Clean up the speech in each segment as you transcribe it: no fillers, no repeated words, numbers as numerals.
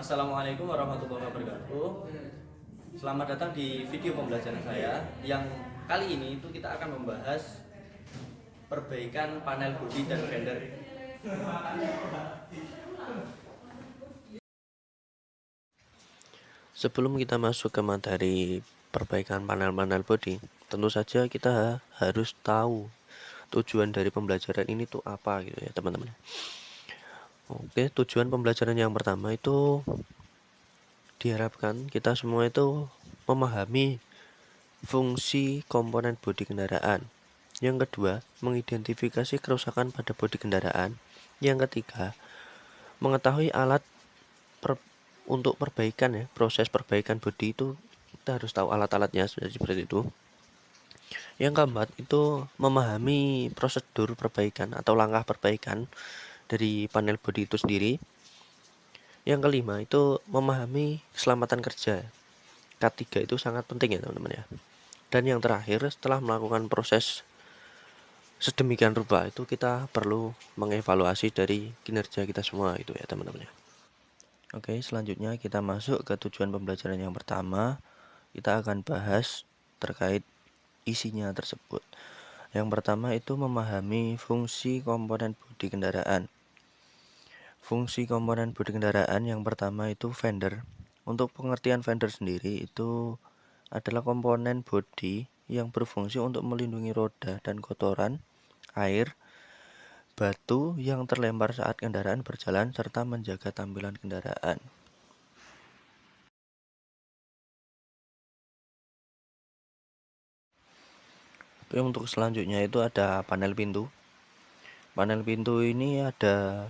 Assalamualaikum warahmatullahi wabarakatuh. Selamat datang di video pembelajaran saya. Yang kali ini itu kita akan membahas perbaikan panel bodi dan fender. Sebelum kita masuk ke materi perbaikan panel-panel bodi, tentu saja kita harus tahu tujuan dari pembelajaran ini tuh apa gitu ya teman-teman. Oke, tujuan pembelajaran yang pertama itu diharapkan kita semua itu memahami fungsi komponen bodi kendaraan. Yang kedua, mengidentifikasi kerusakan pada bodi kendaraan. Yang ketiga, mengetahui alat untuk perbaikan ya, proses perbaikan bodi itu kita harus tahu alat-alatnya seperti itu. Yang keempat itu memahami prosedur perbaikan atau langkah perbaikan dari panel bodi itu sendiri. Yang kelima itu memahami keselamatan kerja. K3 itu sangat penting ya teman-teman ya. Dan yang terakhir, setelah melakukan proses sedemikian rupa itu kita perlu mengevaluasi dari kinerja kita semua itu ya teman-teman ya. Oke, selanjutnya kita masuk ke tujuan pembelajaran yang pertama. Kita akan bahas terkait isinya tersebut. Yang pertama itu memahami fungsi komponen bodi kendaraan. Fungsi komponen bodi kendaraan yang pertama itu fender. Untuk pengertian fender sendiri itu adalah komponen bodi yang berfungsi untuk melindungi roda dan kotoran, air, batu yang terlempar saat kendaraan berjalan serta menjaga tampilan kendaraan. Oke, untuk selanjutnya itu ada panel pintu. Panel pintu ini ada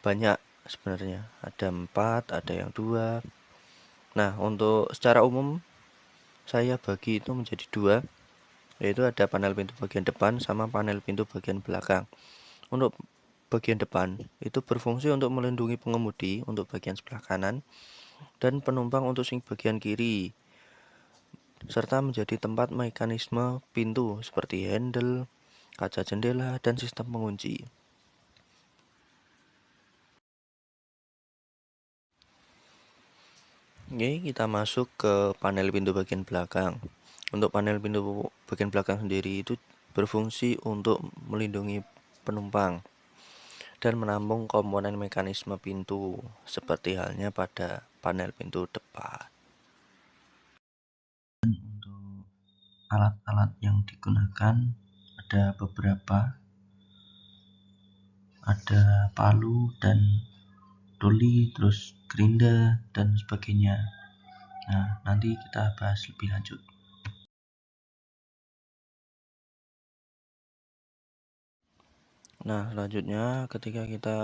banyak sebenarnya, ada 4, ada yang 2. Nah, untuk secara umum saya bagi itu menjadi 2, yaitu ada panel pintu bagian depan sama panel pintu bagian belakang. Untuk bagian depan itu berfungsi untuk melindungi pengemudi untuk bagian sebelah kanan dan penumpang untuk bagian kiri, serta menjadi tempat mekanisme pintu seperti handle, kaca jendela, dan sistem pengunci. Oke, kita masuk ke panel pintu bagian belakang. Untuk panel pintu bagian belakang sendiri itu berfungsi untuk melindungi penumpang dan menampung komponen mekanisme pintu seperti halnya pada panel pintu depan. Untuk alat-alat yang digunakan ada beberapa, ada palu dan doli, terus gerinda dan sebagainya. Nah, nanti kita bahas lebih lanjut. Nah, selanjutnya ketika kita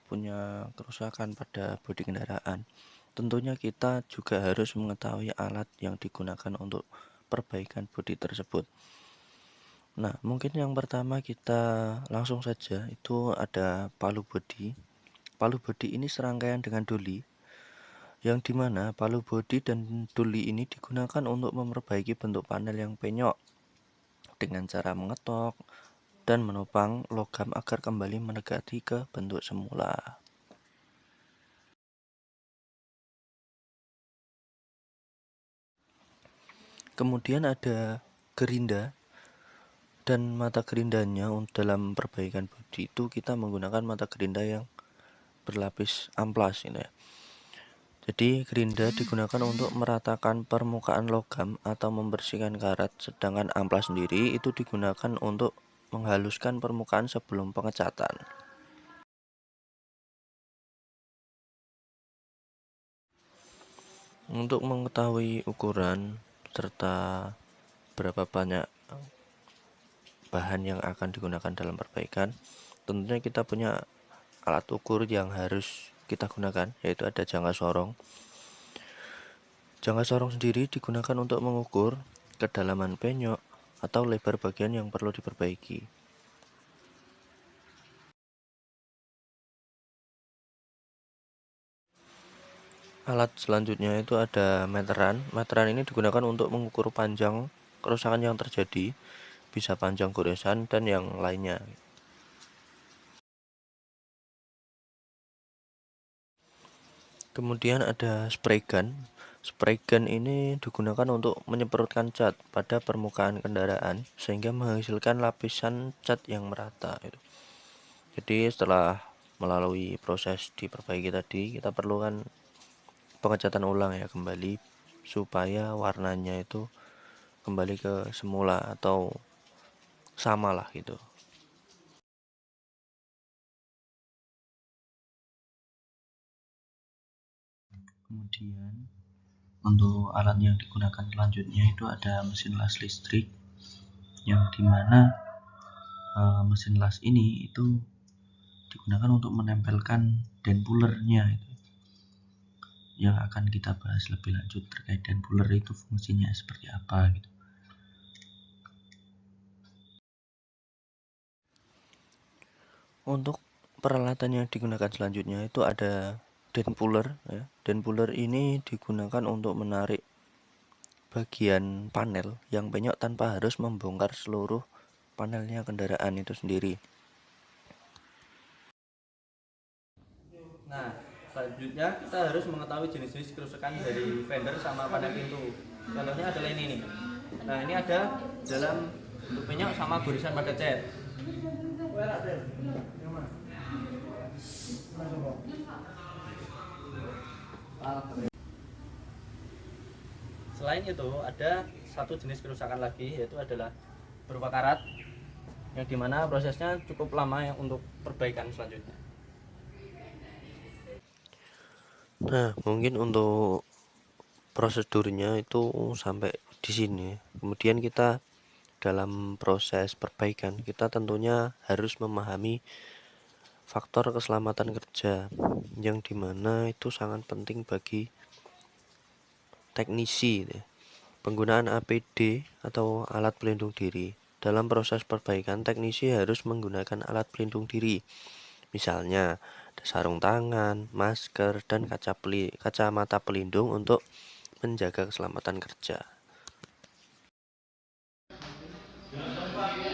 punya kerusakan pada bodi kendaraan, tentunya kita juga harus mengetahui alat yang digunakan untuk perbaikan bodi tersebut. Nah, mungkin yang pertama kita langsung saja itu ada palu bodi. Palu bodi ini serangkaian dengan doli, yang dimana palu bodi dan doli ini digunakan untuk memperbaiki bentuk panel yang penyok dengan cara mengetok dan menopang logam agar kembali mendekati ke bentuk semula. Kemudian ada gerinda dan mata gerindanya dalam perbaikan bodi itu kita menggunakan mata gerinda yang berlapis amplas ini ya. Jadi gerinda digunakan untuk meratakan permukaan logam atau membersihkan karat, sedangkan amplas sendiri itu digunakan untuk menghaluskan permukaan sebelum pengecatan. Untuk mengetahui ukuran serta berapa banyak bahan yang akan digunakan dalam perbaikan, tentunya kita punya alat ukur yang harus kita gunakan, yaitu ada jangka sorong. Jangka sorong sendiri digunakan untuk mengukur kedalaman penyok atau lebar bagian yang perlu diperbaiki. Alat selanjutnya itu ada meteran. Meteran ini digunakan untuk mengukur panjang kerusakan yang terjadi, bisa panjang goresan dan yang lainnya. Kemudian ada spray gun. Spray gun ini digunakan untuk menyemprotkan cat pada permukaan kendaraan sehingga menghasilkan lapisan cat yang merata gitu. Jadi setelah melalui proses diperbaiki tadi, kita perlukan pengecatan ulang ya kembali supaya warnanya itu kembali ke semula atau sama lah gitu. Kemudian untuk alat yang digunakan selanjutnya itu ada mesin las listrik, yang dimana mesin las ini itu digunakan untuk menempelkan denpulernya itu, yang akan kita bahas lebih lanjut terkait denpuler itu fungsinya seperti apa gitu. Untuk peralatan yang digunakan selanjutnya itu ada denpuler ya. Denpuler ini digunakan untuk menarik bagian panel yang penyok tanpa harus membongkar seluruh panelnya kendaraan itu sendiri. Nah, selanjutnya kita harus mengetahui jenis-jenis kerusakan dari fender sama panel pintu. Contohnya adalah ini nih. Nah, ini ada dalam bentuk penyok sama gorisan pada cat. Selain itu ada satu jenis kerusakan lagi, yaitu adalah berupa karat, yang dimana prosesnya cukup lama ya untuk perbaikan selanjutnya. Nah, mungkin untuk prosedurnya itu sampai di sini. Kemudian kita dalam proses perbaikan kita tentunya harus memahami faktor keselamatan kerja, yang dimana itu sangat penting bagi teknisi gitu ya. Penggunaan APD atau alat pelindung diri. Dalam proses perbaikan, teknisi harus menggunakan alat pelindung diri. Misalnya, ada sarung tangan, masker, dan kacamata pelindung untuk menjaga keselamatan kerja.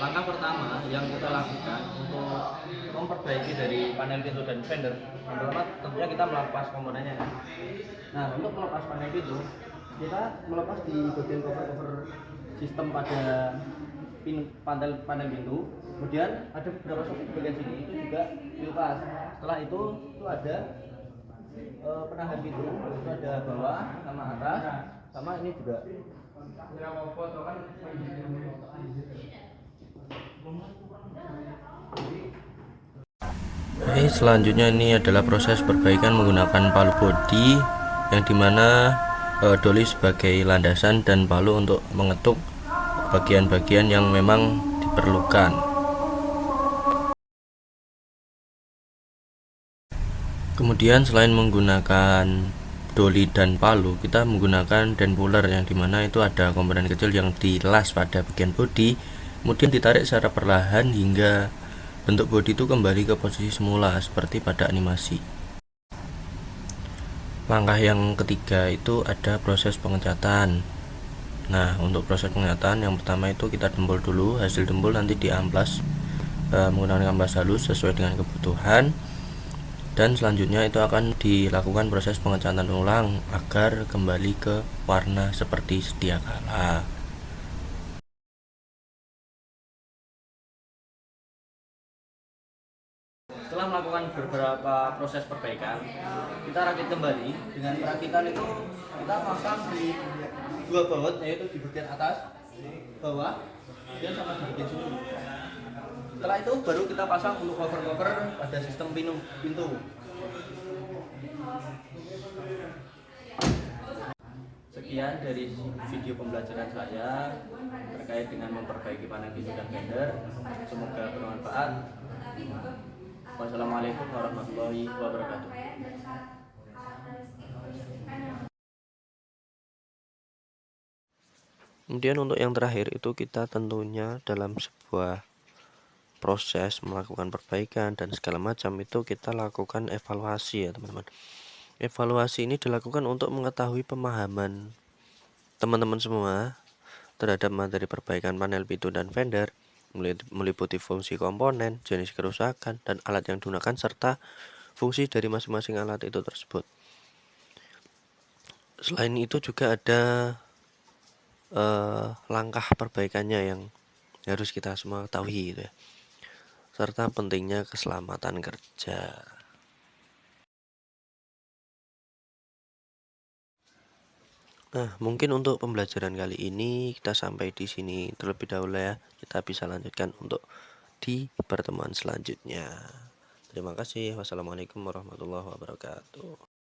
Langkah pertama yang kita lakukan untuk memperbaiki dari panel pintu dan fender, yang pertama tentunya kita melepas komponennya. Nah, untuk melepas panel pintu, kita melepas di bagian cover sistem pada panel pintu. Kemudian ada beberapa soket di bagian sini itu juga dilepas. Setelah itu ada penahan pintu, itu ada bawah sama atas, sama ini juga. Selanjutnya ini adalah proses perbaikan menggunakan palu bodi, yang dimana doli sebagai landasan dan palu untuk mengetuk bagian-bagian yang memang diperlukan. Kemudian selain menggunakan doli dan palu, kita menggunakan denpuller, yang dimana itu ada komponen kecil yang dilas pada bagian bodi, kemudian ditarik secara perlahan hingga bentuk bodi itu kembali ke posisi semula seperti pada animasi. Langkah yang ketiga itu ada proses pengecatan. Nah, untuk proses pengecatan yang pertama itu kita dempul dulu, hasil dempul nanti diamplas menggunakan amplas halus sesuai dengan kebutuhan, dan selanjutnya itu akan dilakukan proses pengecatan ulang agar kembali ke warna seperti sedia kala. Setelah melakukan beberapa proses perbaikan, kita rakit kembali. Dengan perakitan itu kita pasang di dua baut, yaitu di bagian atas, bawah, dan sama di bagian sini. Setelah itu baru kita pasang untuk cover-cover pada sistem pintu. Sekian dari video pembelajaran saya terkait dengan memperbaiki panel pintu dan fender. Semoga bermanfaat. Wassalamualaikum warahmatullahi wabarakatuh. Kemudian untuk yang terakhir itu kita tentunya dalam sebuah proses melakukan perbaikan dan segala macam itu kita lakukan evaluasi ya teman-teman. Evaluasi ini dilakukan untuk mengetahui pemahaman teman-teman semua terhadap materi perbaikan panel pintu dan fender, meliputi fungsi komponen, jenis kerusakan, dan alat yang digunakan serta fungsi dari masing-masing alat itu tersebut. Selain itu juga ada langkah perbaikannya yang harus kita semua ketahui gitu ya. Serta pentingnya keselamatan kerja. Nah, mungkin untuk pembelajaran kali ini kita sampai di sini terlebih dahulu ya. Kita bisa lanjutkan untuk di pertemuan selanjutnya. Terima kasih. Wassalamualaikum warahmatullahi wabarakatuh.